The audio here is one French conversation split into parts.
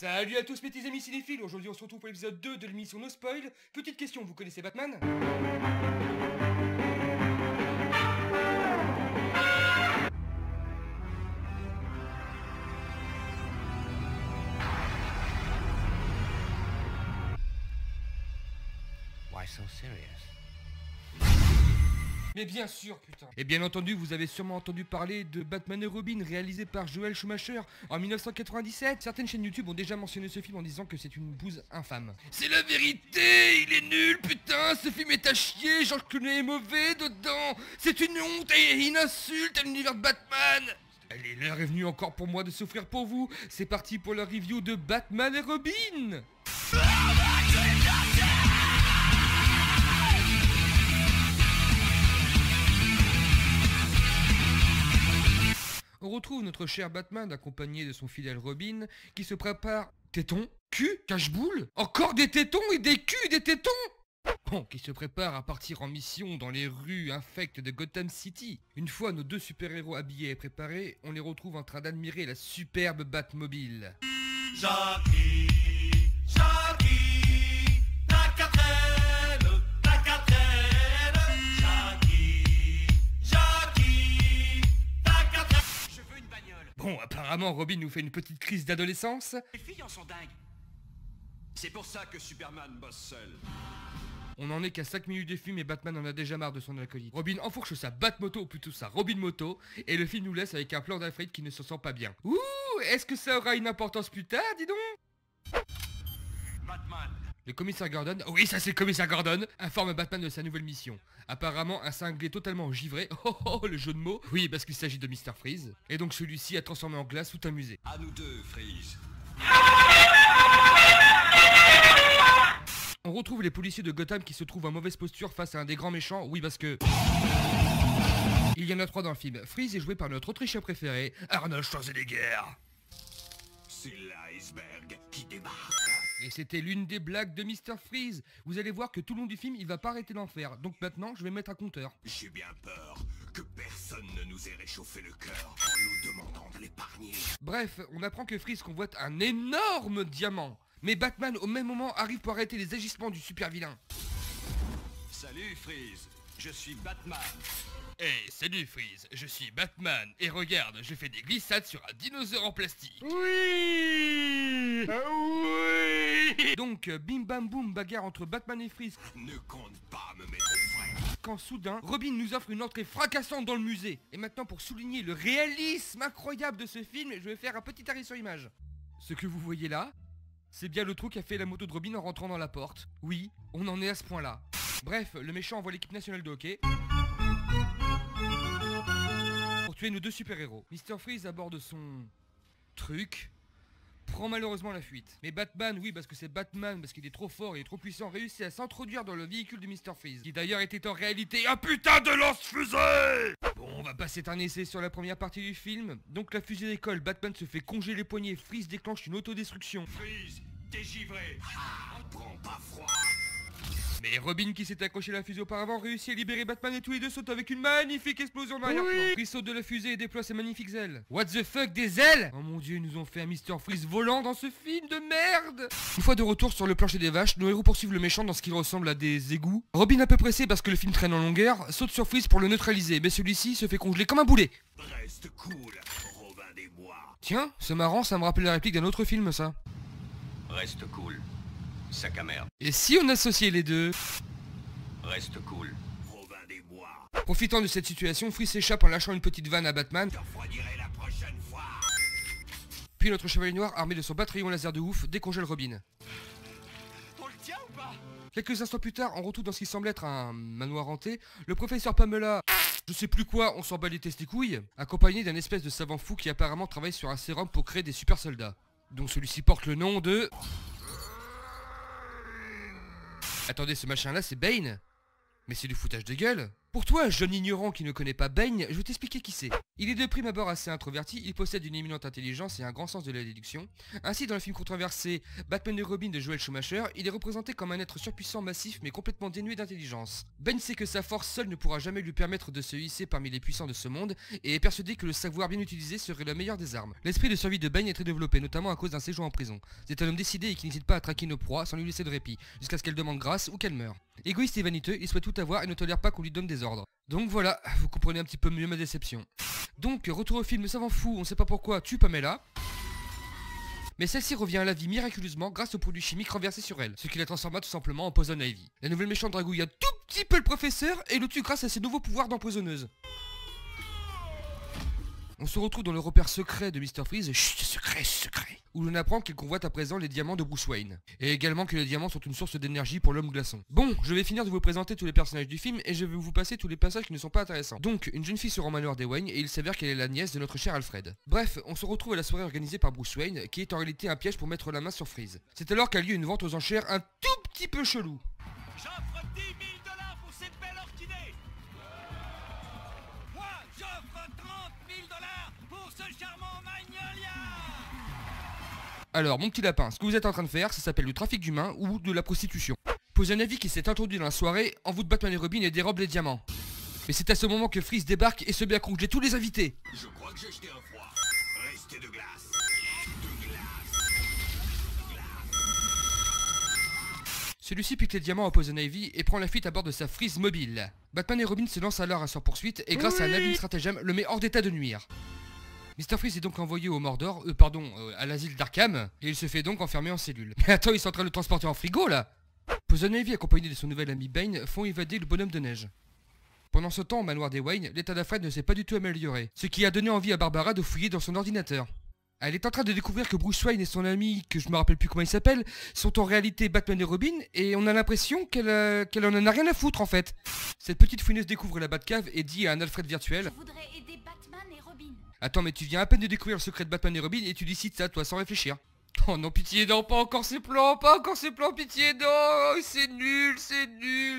Salut à tous mes petits amis cinéphiles, aujourd'hui on se retrouve pour l'épisode 2 de l'émission No Spoil. Petite question, vous connaissez Batman? Why so serious? Mais bien sûr, putain. Et bien entendu, vous avez sûrement entendu parler de Batman et Robin, réalisé par Joel Schumacher en 1997. Certaines chaînes YouTube ont déjà mentionné ce film en disant que c'est une bouse infâme. C'est la vérité, il est nul, putain, ce film est à chier, George Clooney est mauvais dedans. C'est une honte et il insulte à l'univers de Batman. Allez, l'heure est venue encore pour moi de souffrir pour vous. C'est parti pour la review de Batman et Robin. On retrouve notre cher Batman accompagné de son fidèle Robin qui se prépare... Tétons? Cul? Cache-boule? Encore des tétons et des culs et des tétons? Bon, qui se prépare à partir en mission dans les rues infectes de Gotham City. Une fois nos deux super-héros habillés et préparés, on les retrouve en train d'admirer la superbe Batmobile. Jackie, Jackie, la quatrelle, Jackie, Jackie, la quatrelle. Je veux une bagnole. Bon, apparemment Robin nous fait une petite crise d'adolescence. Les filles en sont dingues. C'est pour ça que Superman bosse seul. On en est qu'à 5 minutes de film et Batman en a déjà marre de son acolyte. Robin enfourche sa Batmoto, ou plutôt sa Robin Moto, et le film nous laisse avec un plan d'Alfred qui ne se sent pas bien. Ouh, est-ce que ça aura une importance plus tard, dis donc? Batman. Le commissaire Gordon, oui ça c'est le commissaire Gordon, informe Batman de sa nouvelle mission. Apparemment un cinglé totalement givré, le jeu de mots, oui parce qu'il s'agit de Mr. Freeze, et donc celui-ci a transformé en glace tout un musée. À nous deux, Freeze. On retrouve les policiers de Gotham qui se trouvent en mauvaise posture face à un des grands méchants, oui parce que... Il y en a 3 dans le film. Freeze est joué par notre Autrichien préféré, Arnold Schwarzenegger. C'est l'iceberg qui débarque. Et c'était l'une des blagues de Mr. Freeze. Vous allez voir que tout le long du film, il va pas arrêter d'en faire. Donc maintenant, je vais mettre un compteur. J'ai bien peur que personne ne nous ait réchauffé le cœur en nous demandant de l'épargner. Bref, on apprend que Freeze convoite un énorme diamant. Mais Batman, au même moment, arrive pour arrêter les agissements du super vilain. Salut, Freeze. Je suis Batman. Hey, salut Freeze, je suis Batman. Et regarde, je fais des glissades sur un dinosaure en plastique. Oui, oui. Donc, bim bam boum, bagarre entre Batman et Freeze. Ne compte pas me mettre au frais. Quand soudain, Robin nous offre une entrée fracassante dans le musée. Et maintenant, pour souligner le réalisme incroyable de ce film, je vais faire un petit arrêt sur image. Ce que vous voyez là, c'est bien le trou qu'a fait la moto de Robin en rentrant dans la porte. Oui, on en est à ce point-là. Bref, le méchant envoie l'équipe nationale de hockey pour tuer nos deux super-héros. Mr. Freeze, à bord de son... truc, prend malheureusement la fuite. Mais Batman, oui, parce que c'est Batman, parce qu'il est trop fort et trop puissant, réussit à s'introduire dans le véhicule de Mr. Freeze, qui d'ailleurs était en réalité un putain de lance-fusée. Bon, on va pas s'éternisser sur la première partie du film. Donc la fusée décolle, Batman se fait congeler les poignets, Freeze déclenche une autodestruction. Freeze, t'es givré. Ah, prends pas froid. Mais Robin, qui s'est accroché à la fusée auparavant, réussit à libérer Batman et tous les deux sautent avec une magnifique explosion dans l'arrière-plan. Freeze saute de la fusée et déploie ses magnifiques ailes. What the fuck, des ailes? Oh mon dieu, ils nous ont fait un Mr. Freeze volant dans ce film de merde. Une fois de retour sur le plancher des vaches, nos héros poursuivent le méchant dans ce qui ressemble à des égouts. Robin, un peu pressé parce que le film traîne en longueur, saute sur Freeze pour le neutraliser, mais celui-ci se fait congeler comme un boulet. Reste cool, Robin des Bois. Tiens, c'est marrant, ça me rappelle la réplique d'un autre film, ça. Reste cool, sac à merde. Et si on associait les deux? Reste cool, Robin des Bois. Profitant de cette situation, Freeze s'échappe en lâchant une petite vanne à Batman. Je refroidirai la prochaine fois. Puis notre chevalier noir, armé de son bataillon laser de ouf, décongèle Robin. On le tient ou pas? Quelques instants plus tard, on retrouve dans ce qui semble être un manoir hanté, le professeur Pamela, je sais plus quoi, on s'en bat les testicouilles, accompagné d'un espèce de savant fou qui apparemment travaille sur un sérum pour créer des super soldats. Donc celui-ci porte le nom de... Attendez, ce machin là c'est Bane? Mais c'est du foutage de gueule. Pour toi, jeune ignorant qui ne connaît pas Bane, je vais t'expliquer qui c'est. Il est de prime abord assez introverti, il possède une éminente intelligence et un grand sens de la déduction. Ainsi, dans le film controversé Batman et Robin de Joel Schumacher, il est représenté comme un être surpuissant massif mais complètement dénué d'intelligence. Bane sait que sa force seule ne pourra jamais lui permettre de se hisser parmi les puissants de ce monde et est persuadé que le savoir bien utilisé serait la meilleure des armes. L'esprit de survie de Bane est très développé, notamment à cause d'un séjour en prison. C'est un homme décidé et qui n'hésite pas à traquer nos proies sans lui laisser de répit, jusqu'à ce qu'elle demande grâce ou qu'elle meure. Égoïste et vaniteux, il souhaite tout avoir et ne tolère pas qu'on lui donne des ordres. Donc voilà, vous comprenez un petit peu mieux ma déception. Donc, retour au film Le Savant Fou, on sait pas pourquoi, tue Pamela. Mais celle-ci revient à la vie miraculeusement grâce aux produits chimiques renversés sur elle, ce qui la transforma tout simplement en Poison Ivy. La nouvelle méchante dragouille un tout petit peu le professeur et le tue grâce à ses nouveaux pouvoirs d'empoisonneuse. On se retrouve dans le repère secret de Mr. Freeze, chut, secret, où l'on apprend qu'il convoite à présent les diamants de Bruce Wayne, et également que les diamants sont une source d'énergie pour l'homme glaçon. Bon, je vais finir de vous présenter tous les personnages du film, et je vais vous passer tous les passages qui ne sont pas intéressants. Donc, une jeune fille se rend manoir des Wayne, et il s'avère qu'elle est la nièce de notre cher Alfred. Bref, on se retrouve à la soirée organisée par Bruce Wayne, qui est en réalité un piège pour mettre la main sur Freeze. C'est alors qu'a lieu une vente aux enchères un tout petit peu chelou. J'offre 10 000 $ pour cette belle orchidée. Moi, j'offre 30 000 $ pour ce charmant magnolia. Alors, mon petit lapin, ce que vous êtes en train de faire, ça s'appelle du trafic d'humains ou de la prostitution. Poison Ivy qui s'est introduit dans la soirée, envoûte Batman et Robin et dérobe les diamants. Mais c'est à ce moment que Freeze débarque et se met à congeler tous les invités. Je crois que j'ai jeté un froid. Restez de glace. Celui-ci pique les diamants à Poison Ivy et prend la fuite à bord de sa Freeze mobile. Batman et Robin se lancent alors à sa poursuite et grâce à un habile stratagème le met hors d'état de nuire. Mr. Freeze est donc envoyé au Mordor, à l'asile d'Arkham, et il se fait donc enfermer en cellule. Mais attends, ils sont en train de le transporter en frigo là. Poison Ivy accompagné de son nouvel ami Bane font évader le bonhomme de neige. Pendant ce temps, au manoir des Wayne, l'état d'Alfred ne s'est pas du tout amélioré, ce qui a donné envie à Barbara de fouiller dans son ordinateur. Elle est en train de découvrir que Bruce Wayne et son ami, que je me rappelle plus comment il s'appelle, sont en réalité Batman et Robin, et on a l'impression qu'elle en a rien à foutre en fait. Cette petite fouineuse découvre la Batcave et dit à un Alfred virtuel: Je voudrais aider Batman et Robin. Attends, mais tu viens à peine de découvrir le secret de Batman et Robin et tu décides ça toi sans réfléchir. Oh non, pitié, non, pas encore ces plans, pitié, non, c'est nul,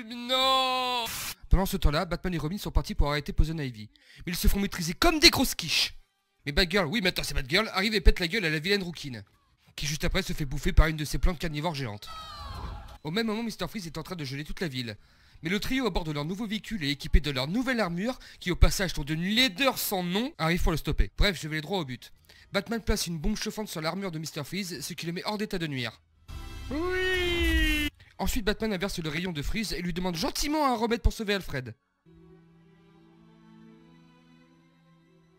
mais non. Pendant ce temps-là, Batman et Robin sont partis pour arrêter Poison Ivy, mais ils se font maîtriser comme des grosses quiches. Mais Batgirl, oui maintenant c'est Batgirl, arrive et pète la gueule à la vilaine rouquine, qui juste après se fait bouffer par une de ces plantes carnivores géantes. Au même moment, Mr. Freeze est en train de geler toute la ville. Mais le trio à bord de leur nouveau véhicule et équipé de leur nouvelle armure, qui au passage sont d'une laideur sans nom, arrive pour le stopper. Bref, je vais droit au but. Batman place une bombe chauffante sur l'armure de Mr. Freeze, ce qui le met hors d'état de nuire. Oui. Ensuite, Batman inverse le rayon de Freeze et lui demande gentiment un remède pour sauver Alfred.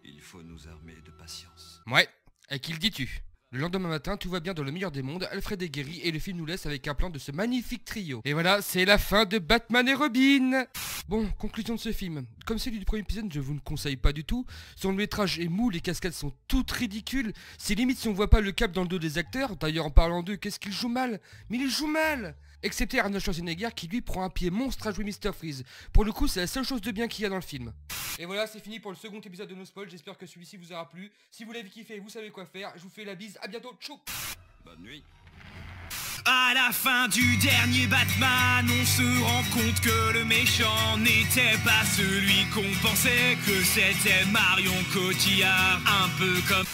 Il faut nous armer de patience. Ouais, à qui le dis-tu? Le lendemain matin, tout va bien dans le meilleur des mondes, Alfred est guéri et le film nous laisse avec un plan de ce magnifique trio. Et voilà, c'est la fin de Batman et Robin. Bon, conclusion de ce film. Comme celui du premier épisode, je vous ne conseille pas du tout. Son métrage est mou, les cascades sont toutes ridicules. C'est limite si on voit pas le cap dans le dos des acteurs. D'ailleurs, en parlant d'eux, qu'est-ce qu'ils jouent mal? Mais ils jouent mal. Excepté Arnold Schwarzenegger qui lui prend un pied monstre à jouer Mr. Freeze. Pour le coup, c'est la seule chose de bien qu'il y a dans le film. Et voilà, c'est fini pour le second épisode de No Spoil. J'espère que celui-ci vous aura plu. Si vous l'avez kiffé, vous savez quoi faire. Je vous fais la bise, à bientôt, tchou. Bonne nuit. À la fin du dernier Batman, on se rend compte que le méchant n'était pas celui qu'on pensait, que c'était Marion Cotillard, un peu comme...